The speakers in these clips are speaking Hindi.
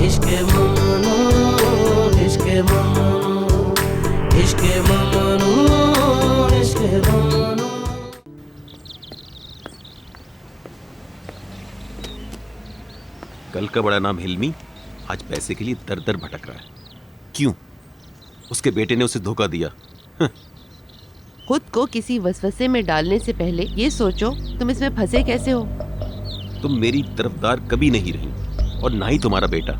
इश्क ममनू, इश्क ममनू, इश्क ममनू, इश्क ममनू। कल का बड़ा नाम हिल्मी आज पैसे के लिए दर दर भटक रहा है। क्यों? उसके बेटे ने उसे धोखा दिया। खुद को किसी वसवसे में डालने से पहले ये सोचो तुम इसमें फंसे कैसे हो। तुम मेरी तरफदार कभी नहीं रही और ना ही तुम्हारा बेटा।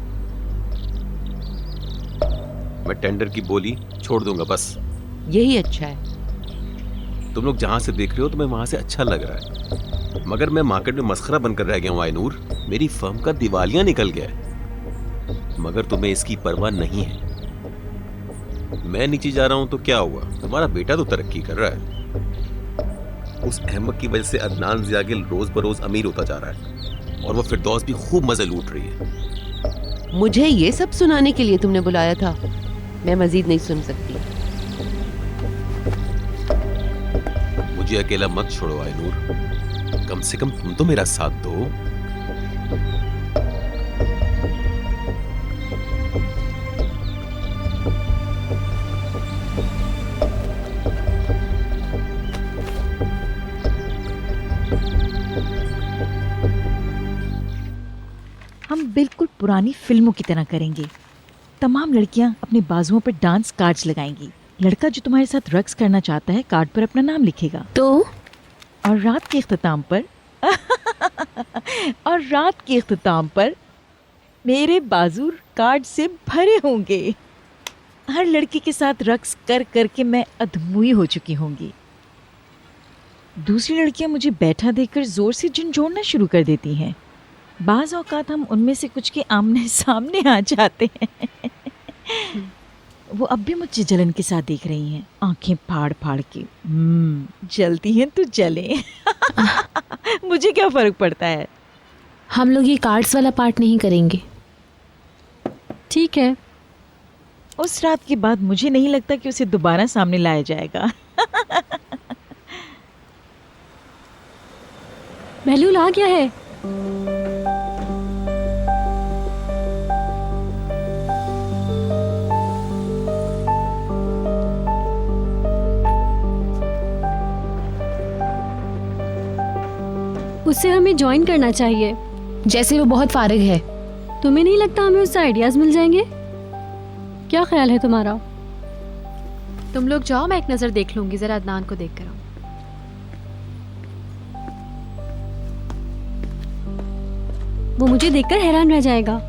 मैं टेंडर की बोली छोड़ दूंगा बस। यही अच्छा है। तुम लोग जहां से देख रहे हो तुम्हें वहां से अच्छा लग रहा है, मगर मैं मार्केट में मस्खरा बनकर रह गया हूं। आयनूर, मेरी फर्म का दिवालिया निकल गया है, मगर तुम्हें इसकी परवाह नहीं है। मैं नीचे जा रहा हूं तो क्या हुआ? तुम्हारा बेटा तो तरक्की कर रहा है। उस अहमक की वजह से अदनान ज़ियागिल रोज बरोज अमीर होता जा रहा है और वो फिरदौस भी खूब मजे लूट रही है। मुझे ये सब सुनाने के लिए तुमने बुलाया था? मैं मजीद नहीं सुन सकती। मुझे अकेला मत छोड़ो आयनूर, कम से कम तुम तो मेरा साथ दो। हम बिल्कुल पुरानी फिल्मों की तरह करेंगे। तमाम लड़कियां अपने बाजुओं पर डांस कार्ड्स लगाएंगी। लड़का जो तुम्हारे साथ रक्स करना चाहता है कार्ड पर अपना नाम लिखेगा और रात के इख्तिताम पर और रात के इख्तिताम पर मेरे बाजू कार्ड से भरे होंगे। हर लड़की के साथ रक्स कर करके मैं अधमुई हो चुकी होंगी। दूसरी लड़कियां मुझे बैठा देखकर जोर से झंझोड़ना शुरू कर देती हैं। बाज़ औकात हम उनमें से कुछ के आमने सामने आ जाते हैं। वो अब भी मुझे जलन के साथ देख रही हैं, आंखें फाड़ फाड़ के। जलती हैं तो जले। मुझे क्या फर्क पड़ता है। हम लोग ये कार्ड्स वाला पार्ट नहीं करेंगे। ठीक है। उस रात के बाद मुझे नहीं लगता कि उसे दोबारा सामने लाया जाएगा। महलूल आ गया है। उससे हमें ज्वाइन करना चाहिए। जैसे वो बहुत फारिग है। तुम्हें नहीं लगता हमें उससे आइडियाज मिल जाएंगे? क्या ख्याल है तुम्हारा? तुम लोग जाओ, मैं एक नजर देख लूंगी। जरा अदनान को देख कर आओ। वो मुझे देखकर हैरान रह जाएगा।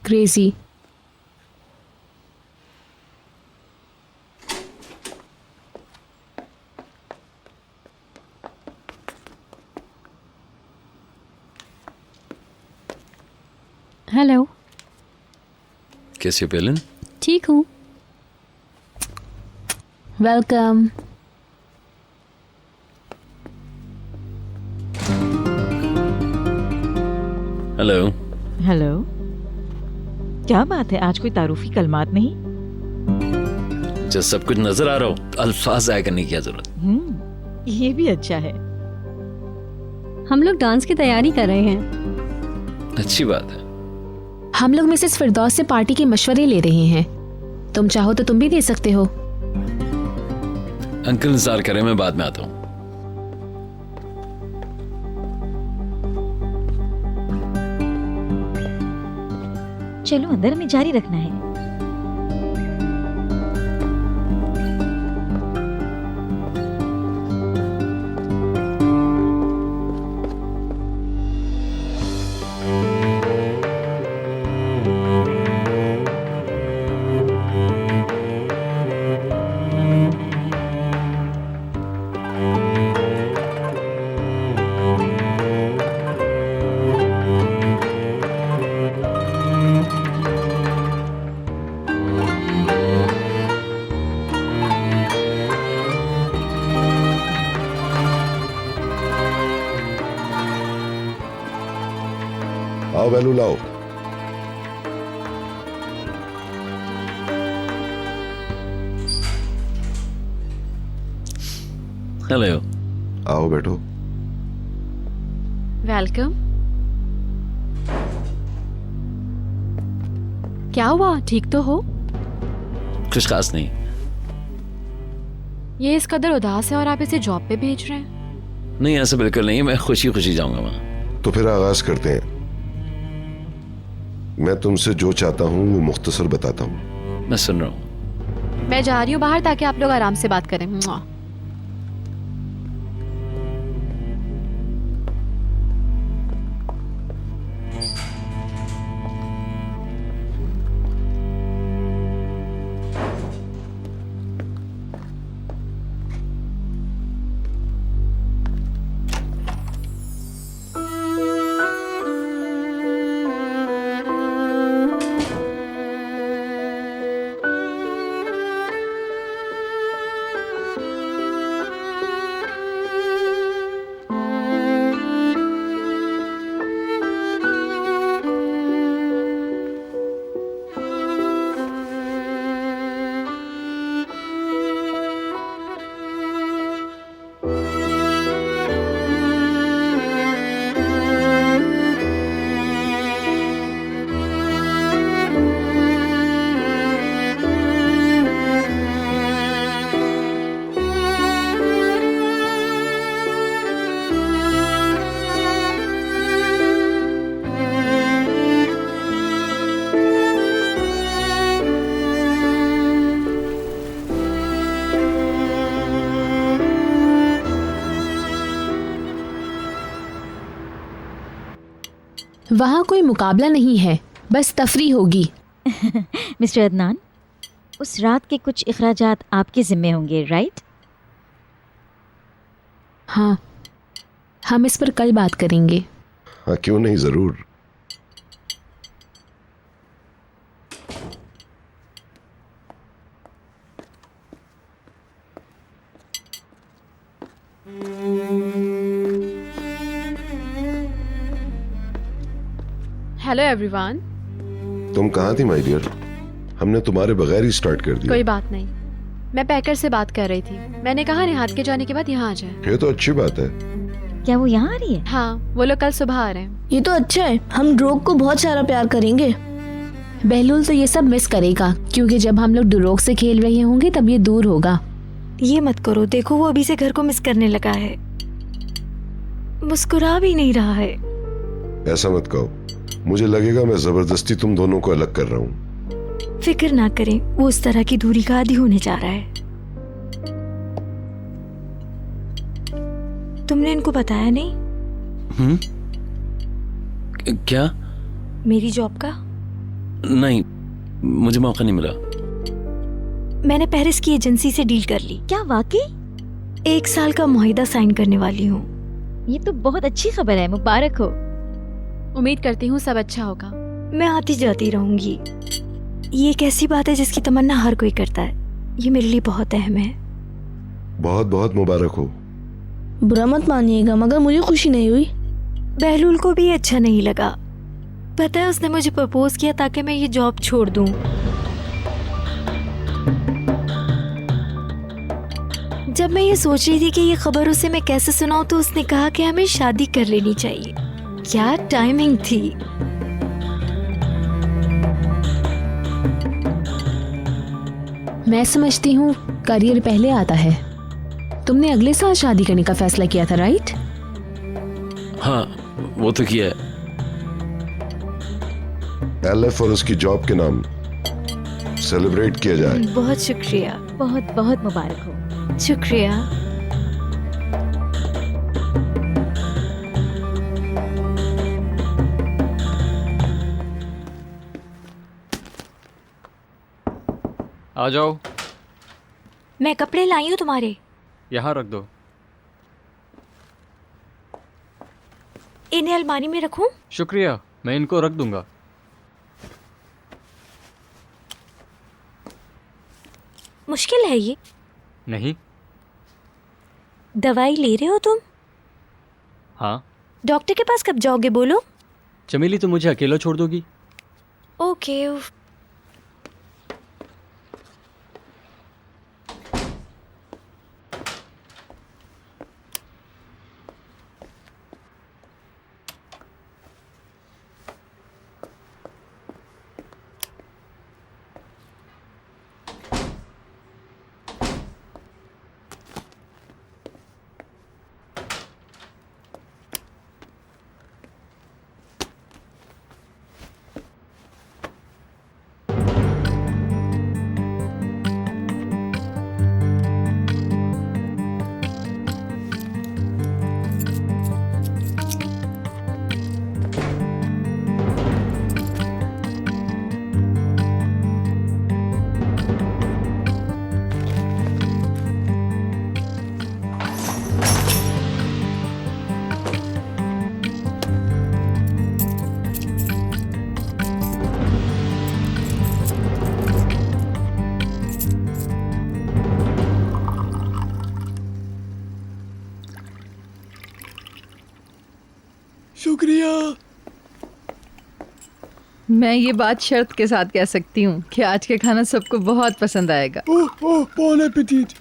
क्रेजी। हेलो। कैसे हो बेलन? ठीक हूँ। वेलकम। हेलो। हेलो। क्या बात है, आज कोई तारुफी कलमात नहीं? जब सब कुछ नजर आ रहा हो तो अल्फाज ज़ाया करने की क्या जरूरत? ये भी अच्छा है। हम लोग डांस की तैयारी कर रहे हैं। अच्छी बात है। हम लोग मिसेस फिरदौस से पार्टी के मशवरे ले रहे हैं। तुम चाहो तो तुम भी दे सकते हो। अंकल इंतजार करें, मैं बाद में आता हूँ। चलो अंदर, हमें जारी रखना है। आओ बैलू लाओ। हेलो। आओ बैठो। वेलकम। क्या हुआ, ठीक तो हो? कुछ खास नहीं। ये इस कदर उदास है और आप इसे जॉब पे भेज रहे हैं? नहीं, ऐसा बिल्कुल नहीं, मैं खुशी खुशी जाऊंगा वहां। तो फिर आगाज करते हैं। मैं तुमसे जो चाहता हूँ वो मुख्तसर बताता हूँ। मैं सुन रहा हूँ। मैं जा रही हूँ बाहर ताकि आप लोग आराम से बात करें। मुआ। वहाँ कोई मुकाबला नहीं है, बस तफरी होगी। मिस्टर अदनान, उस रात के कुछ अखराजात आपके जिम्मे होंगे, राइट? हाँ, हम इस पर कल बात करेंगे। हाँ, क्यों नहीं, जरूर। Hello everyone. तुम कहाँ थी माय डियर? हमने तुम्हारे बगैर ही स्टार्ट कर दिया। कोई बात नहीं, मैं पैकर से बात कर रही थी। मैंने कहा निहाद के जाने के बाद यहाँ आ जाए। ये तो अच्छी बात है। क्या वो यहाँ आ रही है? हाँ, वो लोग कल सुबह आ रहे हैं। ये तो अच्छा है, हम ड्रोग को बहुत सारा प्यार करेंगे। बहलूल तो ये सब मिस करेगा, क्योंकि जब हम लोग डुरोग से खेल रहे होंगे तब ये दूर होगा। ये मत करो, देखो वो अभी से घर को मिस करने लगा है, मुस्कुरा भी नहीं रहा है। ऐसा मत कहो, मुझे लगेगा मैं जबरदस्ती तुम दोनों को अलग कर रहा हूँ। फिक्र ना करें, वो उस तरह की दूरी का आदी होने जा रहा है। तुमने इनको बताया नहीं? क्या? मेरी जॉब का? नहीं, मुझे मौका नहीं मिला। मैंने पेरिस की एजेंसी से डील कर ली। क्या वाकई? 1 साल का मुआहिदा साइन करने वाली हूँ। ये तो बहुत अच्छी खबर है, मुबारक हो। उम्मीद करती हूँ सब अच्छा होगा। मैं आती जाती रहूंगी। ये एक ऐसी बात है जिसकी तमन्ना हर कोई करता है। ये मेरे लिए बहुत अहम है। बहुत बहुत मुबारक हो। बुरा मत मानिएगा, मगर मुझे खुशी नहीं हुई। बहलूल को भी अच्छा नहीं लगा। पता है, उसने मुझे प्रपोज किया ताकि मैं ये जॉब छोड़ दूं। जब मैं ये सोच रही थी कि ये खबर उसे मैं कैसे सुनाऊं, तो उसने कहा कि हमें शादी कर लेनी चाहिए। क्या टाइमिंग थी। मैं समझती हूँ करियर पहले आता है। तुमने अगले साल शादी करने का फैसला किया था, राइट? हाँ, वो तो किया है। एलएफ और उसकी जॉब के नाम सेलिब्रेट किया जाए। बहुत शुक्रिया। बहुत बहुत मुबारक हो। शुक्रिया। आ जाओ। मैं कपड़े लाई हूँ तुम्हारे। यहाँ रख दो। इन्हें अलमारी में रखूं? शुक्रिया, मैं इनको रख दूंगा। मुश्किल है ये? नहीं। दवाई ले रहे हो तुम? हाँ। डॉक्टर के पास कब जाओगे बोलो? चमेली, तुम मुझे अकेला छोड़ दोगी? ओके। शुक्रिया। मैं ये बात शर्त के साथ कह सकती हूँ कि आज के खाना सबको बहुत पसंद आएगा। ओह ओह, bon appétit।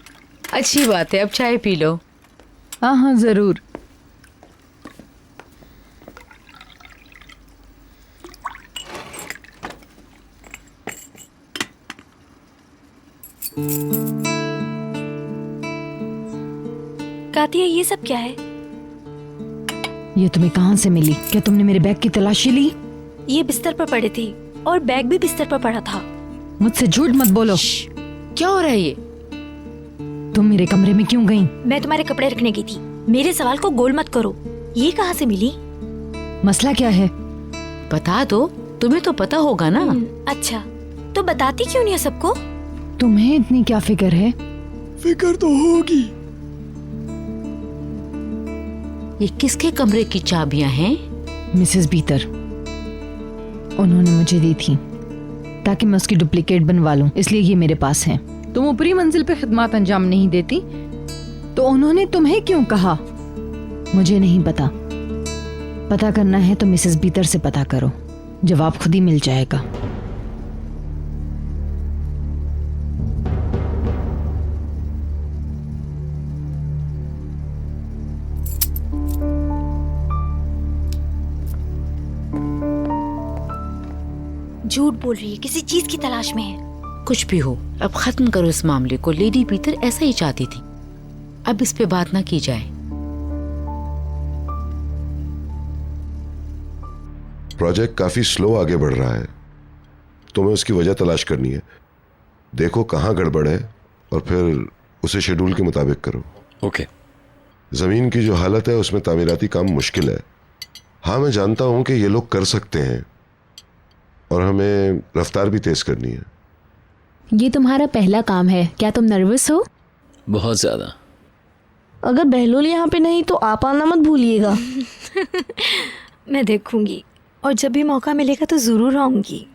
अच्छी बात है, अब चाय पी लो। हाँ हाँ जरूर। कातिया, ये सब क्या है? ये तुम्हें कहाँ से मिली? क्या तुमने मेरे बैग की तलाशी ली? ये बिस्तर पर पड़े थे और बैग भी बिस्तर पर पड़ा था। मुझसे झूठ मत बोलो। क्या हो रहा है ये? तुम मेरे कमरे में क्यों गई? मैं तुम्हारे कपड़े रखने गई थी। मेरे सवाल को गोल मत करो। ये कहाँ से मिली? मसला क्या है? बता दो, तुम्हें तो पता होगा ना। अच्छा, तो बताती क्यों नहीं है सबको? तुम्हें इतनी क्या फिक्र है? फिक्र तो होगी। ये किसके कमरे की चाबियां हैं? मिसेस बीतर, उन्होंने मुझे दी थी ताकि मैं उसकी डुप्लीकेट बनवा लूं, इसलिए ये मेरे पास है। तुम ऊपरी मंजिल पे खिदमत अंजाम नहीं देती तो उन्होंने तुम्हें क्यों कहा? मुझे नहीं पता। पता करना है तो मिसेस बीतर से पता करो, जवाब खुद ही मिल जाएगा। झूठ बोल रही है, किसी चीज की तलाश में है। कुछ भी हो, अब खत्म करो इस मामले को। लेडी पीटर ऐसा ही चाहती थी, अब इस पे बात ना की जाए। प्रोजेक्ट काफी स्लो आगे बढ़ रहा है, तुम्हें उसकी वजह तलाश करनी है। देखो कहाँ गड़बड़ है और फिर उसे शेड्यूल के मुताबिक करो। ओके। जमीन की जो हालत है उसमें तामीराती काम मुश्किल है। हाँ, मैं जानता हूं कि ये लोग कर सकते हैं और हमें रफ्तार भी तेज करनी है। ये तुम्हारा पहला काम है, क्या तुम नर्वस हो? बहुत ज्यादा। अगर बहलोल यहाँ पे नहीं तो आप आना मत भूलिएगा। मैं देखूंगी और जब भी मौका मिलेगा तो जरूर आऊंगी।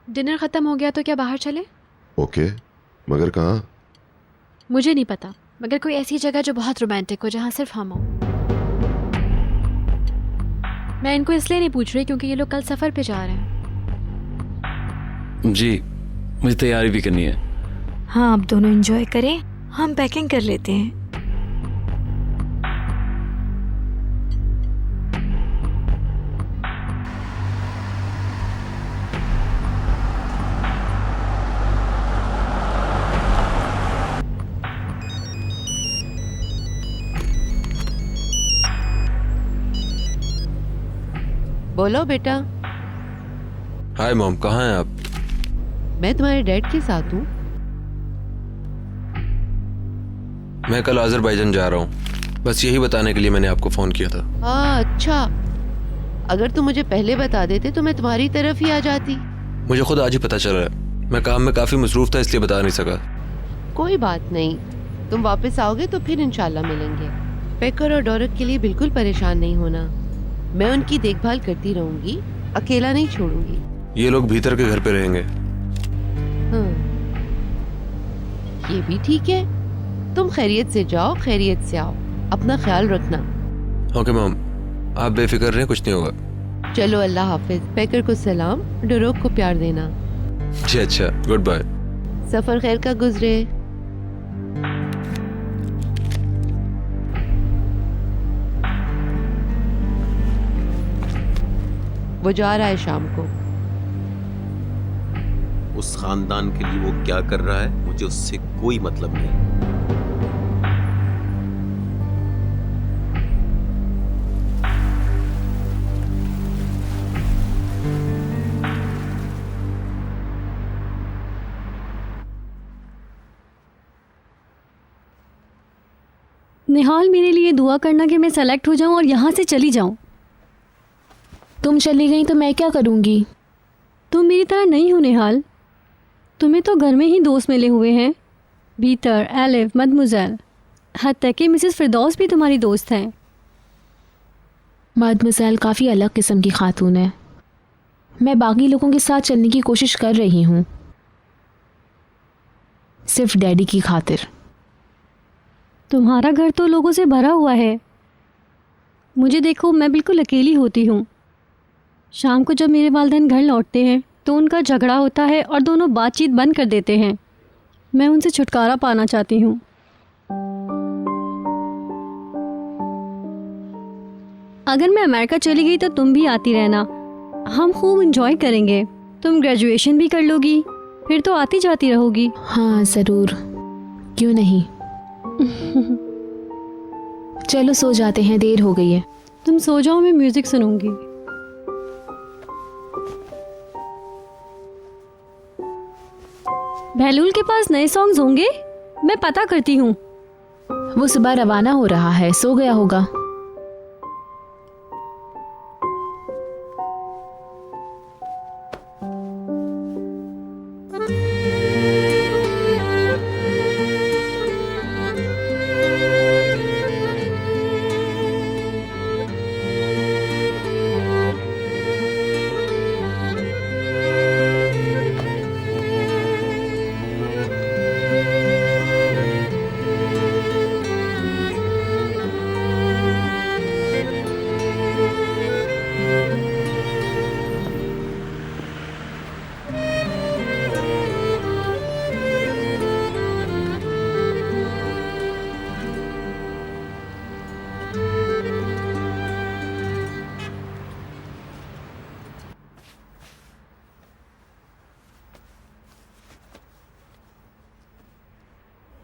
डिनर खत्म हो गया तो क्या बाहर चले? ओके, मगर कहाँ? मुझे नहीं पता, मगर कोई ऐसी जगह जो बहुत रोमांटिक हो, जहाँ सिर्फ हम हो। मैं इनको इसलिए नहीं पूछ रही क्योंकि ये लोग कल सफर पे जा रहे हैं। जी, मुझे तैयारी भी करनी है। हाँ, आप दोनों एंजॉय करें, हम पैकिंग कर लेते हैं। बोलो बेटा। हाय मॉम, कहाँ हैं आप? मैं तुम्हारे डैड के साथ हूँ। मैं कल अजरबैजान जा रहा हूँ, बस यही बताने के लिए मैंने आपको फोन किया था। हाँ अच्छा, अगर तुम मुझे पहले बता देते तो मैं तुम्हारी तरफ ही आ जाती। मुझे खुद आज ही पता चल रहा है, मैं काम में काफी मसरूफ था इसलिए बता नहीं सका। कोई बात नहीं, तुम वापस आओगे तो फिर इंशाल्लाह मिलेंगे। पेकर और डोरक के लिए बिल्कुल परेशान नहीं होना, मैं उनकी देखभाल करती रहूंगी, अकेला नहीं छोड़ूंगी। ये लोग भीतर के घर पे रहेंगे। हाँ, ये भी ठीक है। तुम खैरियत से जाओ, खैरियत से आओ, अपना ख्याल रखना। ओके मॉम, आप बेफिक्र रहें, कुछ नहीं होगा। चलो, अल्लाह हाफिज। पेकर को सलाम, डोरक को प्यार देना। जी अच्छा, गुड बाय। सफर खैर का गुजरे। वो जा रहा है शाम को। उस खानदान के लिए वो क्या कर रहा है मुझे उससे कोई मतलब नहीं। निहाल, मेरे लिए दुआ करना कि मैं सेलेक्ट हो जाऊं और यहाँ से चली जाऊं। तुम चली गई तो मैं क्या करूँगी? तुम मेरी तरह नहीं हो निहाल, तुम्हें तो घर में ही दोस्त मिले हुए हैं। बीतर, एलिफ, मदमुज़ेल, हत्ता कि मिसेस फिरदौस भी तुम्हारी दोस्त हैं। मदमुज़ेल काफ़ी अलग किस्म की खातून है। मैं बाकी लोगों के साथ चलने की कोशिश कर रही हूँ, सिर्फ डैडी की खातिर। तुम्हारा घर तो लोगों से भरा हुआ है, मुझे देखो, मैं बिल्कुल अकेली होती हूँ। शाम को जब मेरे वालिदैन घर लौटते हैं तो उनका झगड़ा होता है और दोनों बातचीत बंद कर देते हैं। मैं उनसे छुटकारा पाना चाहती हूँ। अगर मैं अमेरिका चली गई तो तुम भी आती रहना, हम खूब एंजॉय करेंगे। तुम ग्रेजुएशन भी कर लोगी, फिर तो आती जाती रहोगी। हाँ ज़रूर, क्यों नहीं। चलो सो जाते हैं, देर हो गई है। तुम सो जाओ, मैं म्यूजिक सुनूंगी। बहलूल के पास नए सॉन्ग्स होंगे, मैं पता करती हूँ। वो सुबह रवाना हो रहा है, सो गया होगा।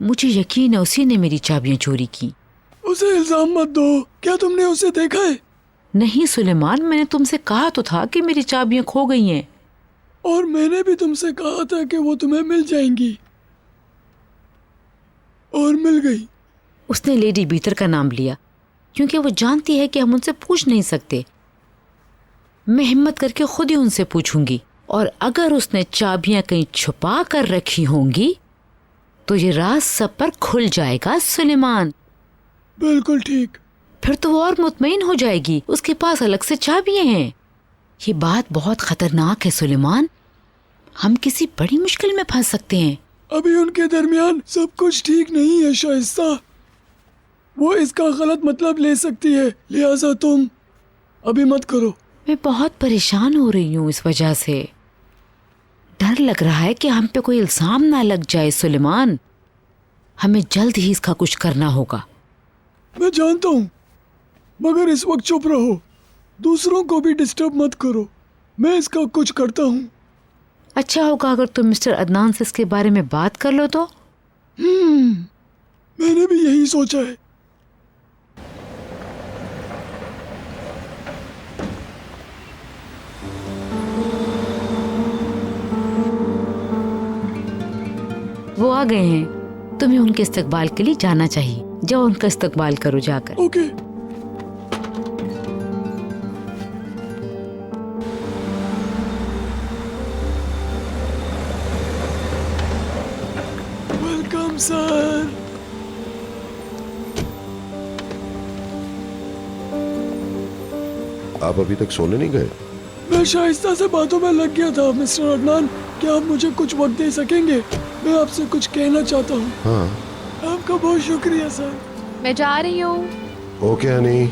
मुझे यकीन है उसी ने मेरी चाबियां चोरी की। उसे इल्जाम मत दो। क्या तुमने उसे देखा है? नहीं सुलेमान, मैंने तुमसे कहा तो था कि मेरी चाबियां खो गई हैं। और मैंने भी तुमसे कहा था कि वो तुम्हें मिल जाएंगी, और मिल गई। उसने लेडी बीतर का नाम लिया क्योंकि वो जानती है कि हम उनसे पूछ नहीं सकते। मैं हिम्मत करके खुद ही उनसे पूछूंगी, और अगर उसने चाबियां कहीं छुपा कर रखी होंगी तो ये राज सब पर खुल जाएगा सुलेमान। बिल्कुल ठीक। फिर तो वो और मुतमईन हो जाएगी, उसके पास अलग से चाबियां हैं। ये बात बहुत खतरनाक है सुलेमान, हम किसी बड़ी मुश्किल में फंस सकते हैं। अभी उनके दरमियान सब कुछ ठीक नहीं है शाइस्ता। वो इसका गलत मतलब ले सकती है, लिहाजा तुम अभी मत करो। मैं बहुत परेशान हो रही हूँ इस वजह से। डर लग रहा है कि हम पे कोई इल्जाम ना लग जाए सुलेमान। हमें जल्द ही इसका कुछ करना होगा। मैं जानता हूँ, मगर इस वक्त चुप रहो, दूसरों को भी डिस्टर्ब मत करो। मैं इसका कुछ करता हूँ। अच्छा होगा अगर तुम मिस्टर अदनान से इसके बारे में बात कर लो तो। मैंने भी यही सोचा है। वो आ गए हैं, तुम्हें उनके इस्तकबाल के लिए जाना चाहिए। जाओ उनका इस्तकबाल करो जाकर। ओके। Welcome sir. आप अभी तक सोने नहीं गए? मैं शाइस्ता से बातों में लग गया था। मिस्टर अदनान, क्या आप मुझे कुछ वक्त दे सकेंगे? मैं आपसे कुछ कहना चाहता हूँ। हाँ। आपका बहुत शुक्रिया सर। मैं जा रही हूँ। ओके हनी।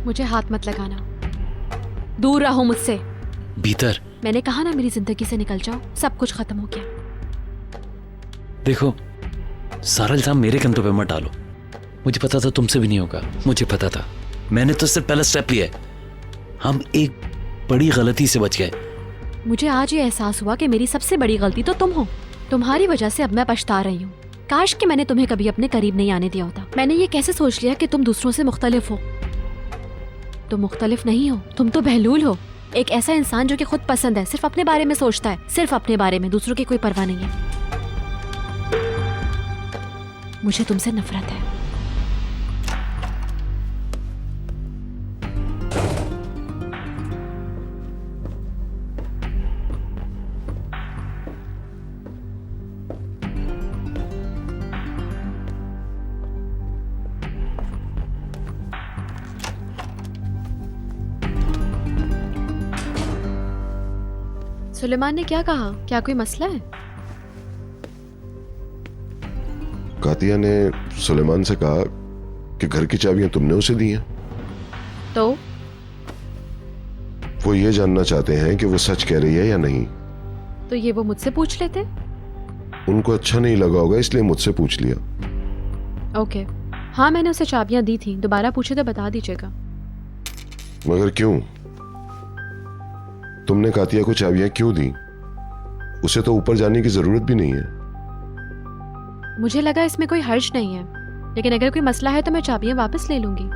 मुझे हाथ मत लगाना, दूर रहो मुझसे। भीतर। मैंने कहा ना मेरी जिंदगी से निकल जाओ, सब कुछ खत्म हो गया। देखो, सारा इल्जाम मेरे कंधों पे मत डालो। मुझे पता था तुमसे भी नहीं होगा, मुझे पता था। मैंने तो सिर्फ पहला स्टेप लिया है। हम एक बड़ी गलती से बच गए। मुझे आज ये एहसास हुआ कि मेरी सबसे बड़ी गलती तो तुम हो। तुम्हारी वजह से अब मैं पछता रही हूँ। काश कि मैंने तुम्हें कभी अपने करीब नहीं आने दिया होता। मैंने ये कैसे सोच लिया कि तुम दूसरों से मुख्तलिफ हो। तुम मुख्तलिफ नहीं हो, तुम तो बहलूल हो। एक ऐसा इंसान जो कि खुद पसंद है, सिर्फ अपने बारे में सोचता है, सिर्फ अपने बारे में, दूसरों की कोई परवाह नहीं है। मुझे तुमसे नफरत है। सुलेमान ने क्या कहा? क्या कोई मसला है? कातिया ने सुलेमान से कहा कि घर की चाबियां तुमने उसे दी हैं। तो वो ये जानना चाहते हैं कि वो सच कह रही है या नहीं। तो ये वो मुझसे पूछ लेते। उनको अच्छा नहीं लगा होगा इसलिए मुझसे पूछ लिया। ओके, हाँ मैंने उसे चाबियां दी थी। दोबारा पूछे तो बता दीजिएगा। मगर क्यों? तुमने कातिया को चाबियां क्यों दी? उसे तो ऊपर जाने की जरूरत भी नहीं है। मुझे लगा इसमें कोई हर्ज नहीं है, लेकिन अगर कोई मसला है तो मैं चाबियां वापस ले लूंगी।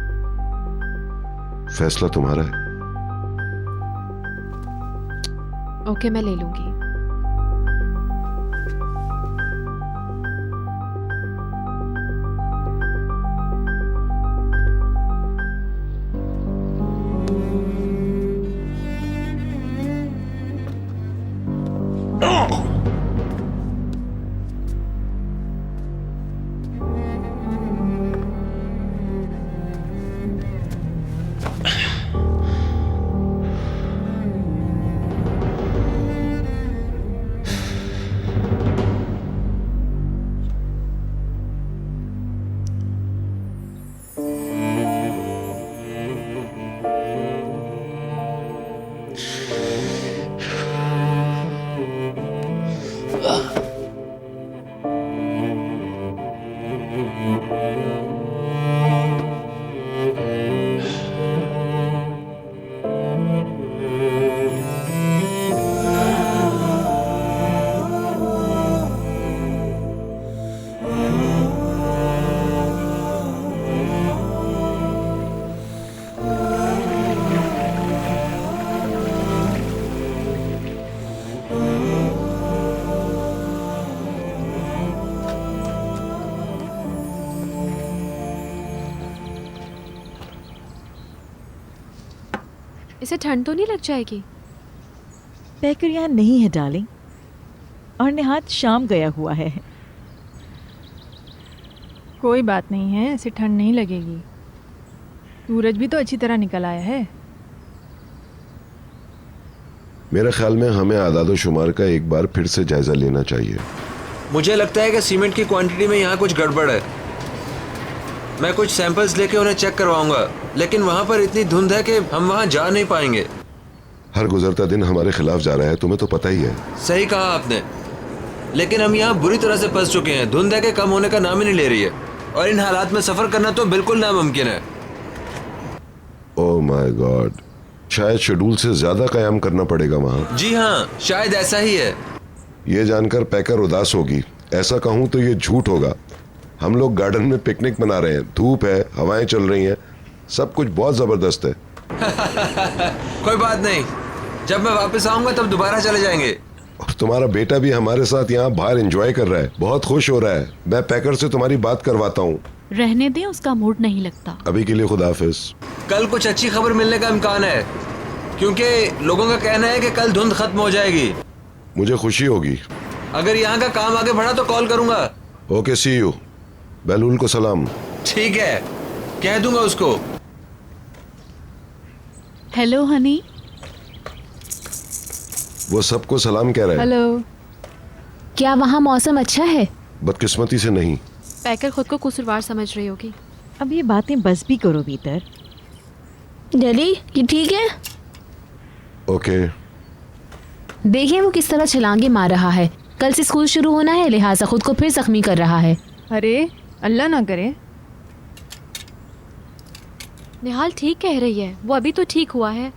फैसला तुम्हारा है। ओके, मैं ले लूंगी। इसे ठंड तो नहीं लग जाएगी? पैकर यहाँ नहीं है डार्लिंग, और निहात शाम गया हुआ है। कोई बात नहीं है, ऐसे ठंड नहीं लगेगी। सूरज भी तो अच्छी तरह निकल आया है। मेरे ख्याल में हमें आदादो शुमार का एक बार फिर से जायजा लेना चाहिए। मुझे लगता है कि सीमेंट की क्वांटिटी में यहाँ कुछ गड़बड़ है। मैं कुछ सैंपल्स लेके उन्हें चेक करवाऊंगा, लेकिन वहाँ पर इतनी धुंध है कि हम वहाँ जा नहीं पाएंगे। हर गुजरता दिन हमारे खिलाफ जा रहा है, तुम्हें तो पता ही है। सही कहा आपने, लेकिन हम यहाँ बुरी तरह से फंस चुके हैं। धुंध है कि कम होने का नाम ही नहीं ले रही है, और इन हालात में सफर करना तो बिल्कुल नामुमकिन है। ओह माय गॉड, शायद शेड्यूल से ज्यादा कयाम करना पड़ेगा वहाँ। जी हाँ, शायद ऐसा ही है। ये जानकर पैकर उदास होगी। ऐसा कहूँ तो ये झूठ होगा। हम लोग गार्डन में पिकनिक मना रहे हैं, धूप है, हवाएं चल रही हैं, सब कुछ बहुत जबरदस्त है। कोई बात नहीं, जब मैं वापस आऊंगा तब दोबारा चले जाएंगे। और तुम्हारा बेटा भी हमारे साथ यहाँ बाहर एंजॉय कर रहा है, बहुत खुश हो रहा है। मैं पैकर से तुम्हारी बात करवाता हूँ। रहने दें, उसका मूड नहीं लगता। अभी के लिए खुदा हाफिज। कल कुछ अच्छी खबर मिलने का इम्कान है, क्योंकि लोगों का कहना है कि कल धुंध खत्म हो जाएगी। मुझे खुशी होगी। अगर यहाँ का काम आगे बढ़ा तो कॉल करूंगा। Okay, C you. बहलूल को सलाम। ठीक है, कह दूंगा उसको। हेलो हनी। वो सबको सलाम कह रहा है। हेलो। क्या वहाँ मौसम अच्छा है? बदकिस्मती से नहीं। पैकर खुद को कसूरवार समझ रही होगी। अब ये बातें बस भी करो भीतर। डैडी, ये ठीक है? ओके। देखिए वो किस तरह छलांगे मार रहा है। कल से स्कूल शुरू होना है, लिहाजा खुद को फिर जख्मी कर रहा है। अरे अल्लाह ना करे। निहाल ठीक कह रही है, वो अभी तो ठीक हुआ है।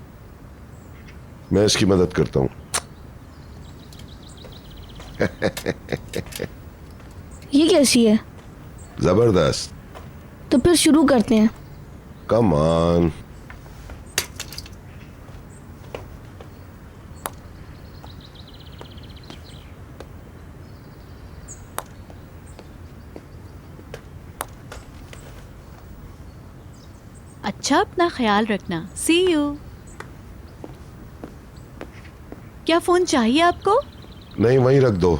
मैं इसकी मदद करता हूँ। ये कैसी है? जबरदस्त। तो फिर शुरू करते हैं। Come on. अच्छा, अपना ख्याल रखना। सी यू। क्या फोन चाहिए आपको? नहीं, वहीं रख दो।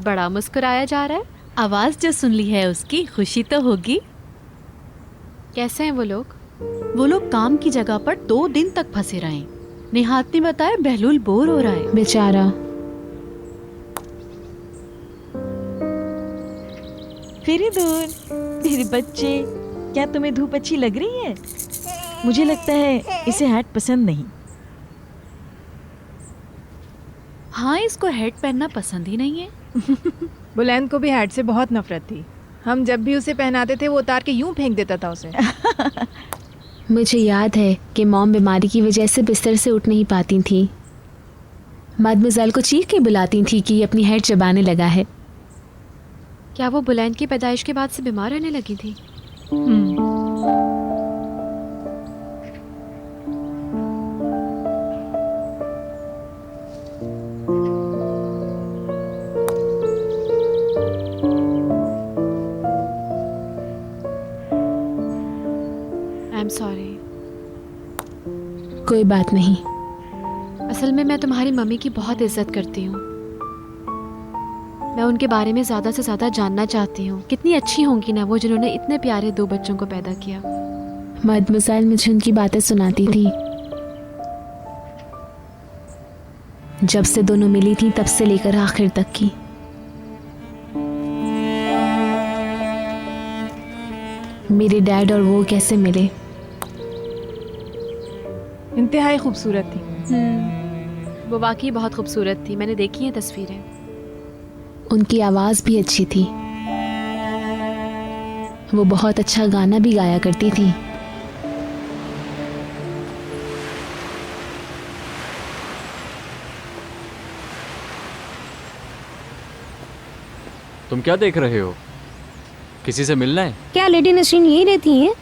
बड़ा मुस्कुराया जा रहा है। आवाज जो सुन ली है उसकी खुशी तो होगी। कैसे हैं वो लोग? वो लोग काम की जगह पर 2 दिन तक फंसे रहे। निहात ने बताया बहलूल बोर हो रहा है। बेचारा। फेरीदून, मेरे बच्चे, क्या तुम्हें धूप अच्छी लग रही है? मुझे लगता है इसे हैट पसंद नहीं। हाँ, इसको हैट पहनना पसंद ही नहीं है। बुलंद को भी हैट से बहुत नफरत थी। हम जब भी उसे पहनाते थे वो उतार के यूं फेंक देता था उसे। मुझे याद है कि मॉम बीमारी की वजह से बिस्तर से उठ नहीं पाती थी। मदमज़ल को चीख के बुलाती थी कि ये अपनी हैट चबाने लगा है। क्या वो बुलंद की पैदाइश के बाद से बीमार रहने लगी थी? I am sorry. कोई बात नहीं। असल में मैं तुम्हारी मम्मी की बहुत इज्जत करती हूँ। मैं उनके बारे में ज़्यादा से ज़्यादा जानना चाहती हूँ। कितनी अच्छी होंगी ना वो, जिन्होंने इतने प्यारे 2 बच्चों को पैदा किया। मदमज़ल मुझे उनकी बातें सुनाती थी। जब से दोनों मिली थी तब से लेकर आखिर तक की। मेरे डैड और वो कैसे मिले? इंतहाई खूबसूरत थी। वो वाकई बहुत खूबसूरत थी। मैंने देखी हैं तस्वीरें। उनकी आवाज़ भी अच्छी थी। वो बहुत अच्छा गाना भी गाया करती थी। तुम क्या देख रहे हो? किसी से मिलना है? क्या लेडी नसरीन यही रहती हैं?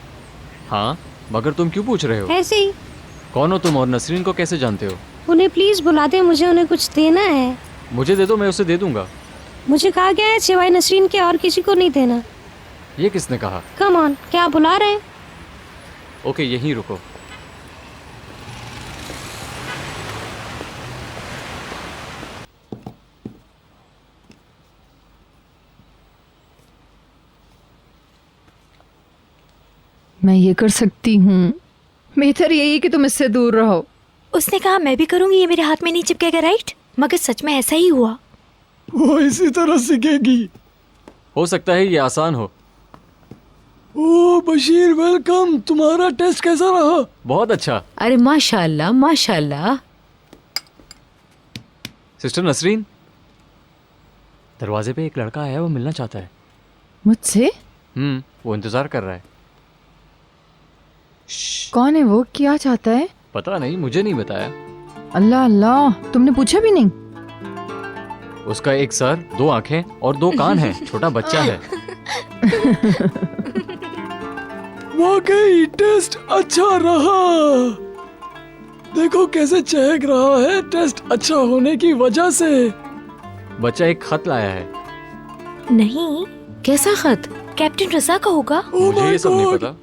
हाँ, मगर तुम क्यों पूछ रहे हो? ऐसे ही। कौन हो तुम और नसरीन को कैसे जानते हो? उन्हें प्लीज बुला दे, मुझे उन्हें कुछ देना है। मुझे दे दो, मैं उसे दे दूंगा। मुझे कहा गया है सिवाय नसरीन के और किसी को नहीं देना। ये किसने कहा? कम ऑन, क्या आप बुला रहे हैं? ओके, यहीं रुको। मैं ये कर सकती हूँ। बेहतर यही कि तुम इससे दूर रहो। उसने कहा मैं भी करूंगी, ये मेरे हाथ में नहीं चिपकेगा, राइट? मगर सच में ऐसा ही हुआ। वो इसी तरह सीखेगी। हो सकता है ये आसान हो। ओ बशीर, वेलकम। तुम्हारा टेस्ट कैसा रहा? बहुत अच्छा। अरे माशाल्लाह माशाल्लाह। सिस्टर नसरीन, दरवाजे पे एक लड़का आया है, वो मिलना चाहता है मुझसे। वो इंतजार कर रहा है। कौन है वो? क्या चाहता है? पता नहीं, मुझे नहीं बताया। अल्लाह अल्लाह, तुमने पूछा भी नहीं? उसका एक सर, 2 आंखें और 2 कान हैं। छोटा बच्चा है। वाकई टेस्ट अच्छा रहा। देखो कैसे चहक रहा है, टेस्ट अच्छा होने की वजह से। बच्चा एक खत लाया है। नहीं। कैसा खत? कैप्टन रजा का होगा। मुझे ये सब नहीं पता।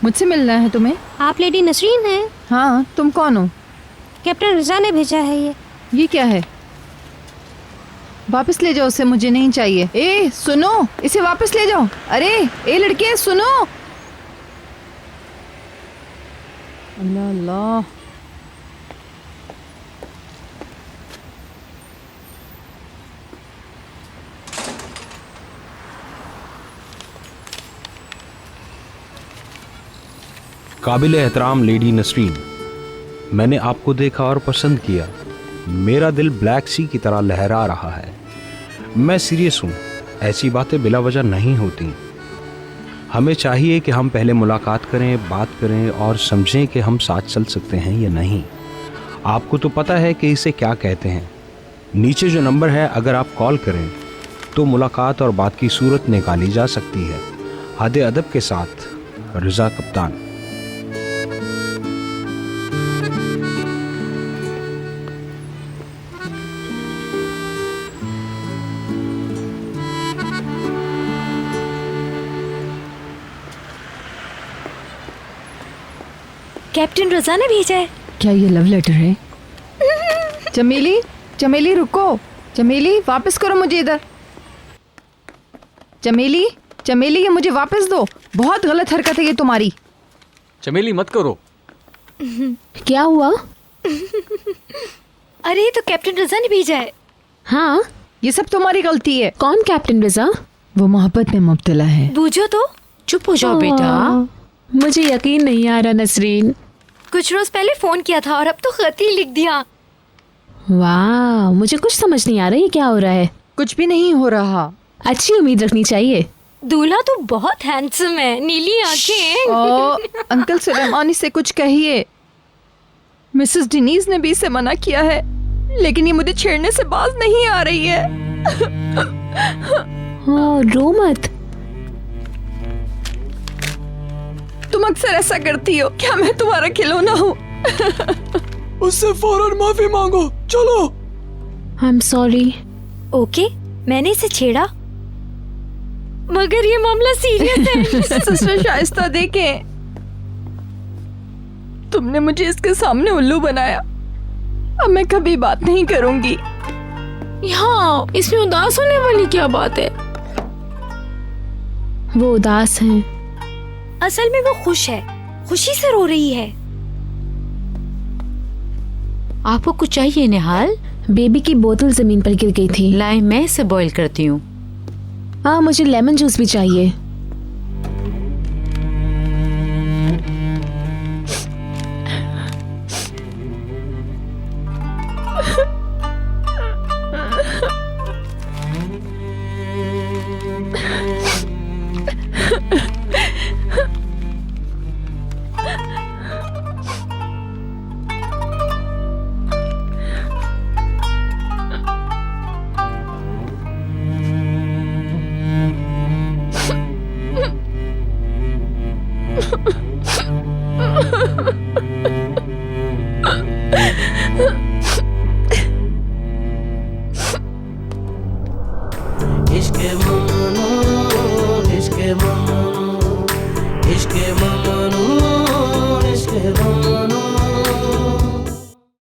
मुझसे मिलना है तुम्हें? आप लेडी नसरीन हैं? हाँ, तुम कौन हो? कैप्टन रजा ने भेजा है ये क्या है? वापस ले जाओ उसे, मुझे नहीं चाहिए। ए सुनो, इसे वापस ले जाओ। अरे ए लड़के सुनो। अल्लाह अल्लाह। काबिल एहतराम लेडी नसरीन, मैंने आपको देखा और पसंद किया। मेरा दिल ब्लैक सी की तरह लहरा रहा है। मैं सीरियस हूँ, ऐसी बातें बिला वजह नहीं होती। हमें चाहिए कि हम पहले मुलाकात करें, बात करें और समझें कि हम साथ चल सकते हैं या नहीं। आपको तो पता है कि इसे क्या कहते हैं। नीचे जो नंबर है, अगर आप कॉल करें तो मुलाकात और बात की सूरत निकाली जा सकती है। हद अदब के साथ, रिजा कप्तान। कैप्टन रजा ने भेजा है। क्या ये लव लेटर है? चमेली, चमेली रुको। चमेली वापस करो मुझे इधर। चमेली, चमेली ये मुझे वापस दो। बहुत गलत हरकत है ये तुम्हारी। चमेली मत करो। क्या हुआ? अरे ये तो कैप्टन रजा ने भेजा है। हाँ, ये सब तुम्हारी गलती है। कौन कैप्टन रजा? वो मोहब्बत में मुब्तला है। बूझो तो। चुप हो जाओ बेटा। मुझे यकीन नहीं आ रहा नसरीन। कुछ रोज पहले फोन किया था और अब तो खत ही लिख दिया। वाह, मुझे कुछ समझ नहीं आ रहा ये क्या हो रहा है। कुछ भी नहीं हो रहा। अच्छी उम्मीद रखनी चाहिए। दूल्हा तो बहुत हैंडसम है, नीली आंखें। अंकल सुलेमानी से कुछ कहिए। मिसेस डिनीज ने भी इसे मना किया है, लेकिन ये मुझे छेड़ने से बाज नहीं आ रही है। हाँ, रो मत। तुम अक्सर ऐसा करती हो। क्या मैं तुम्हारा खिलौना हूँ? उससे फौरन माफी मांगो। चलो। I am sorry. ओके, मैंने इसे छेड़ा, मगर ये मामला सीरियस है। सिस्टर शाइस्ता, देखें, तुमने मुझे इसके सामने उल्लू बनाया। अब मैं कभी बात नहीं करूंगी। हाँ, इसमें उदास होने वाली क्या बात है? वो उदास हैं। असल में वो खुश है, खुशी से रो रही है। आपको कुछ चाहिए निहाल? बेबी की बोतल जमीन पर गिर गई थी। लाए, मैं इसे बॉईल करती हूँ। हाँ, मुझे लेमन जूस भी चाहिए। इश्क़ ममनू, इश्क़ ममनू, इश्क़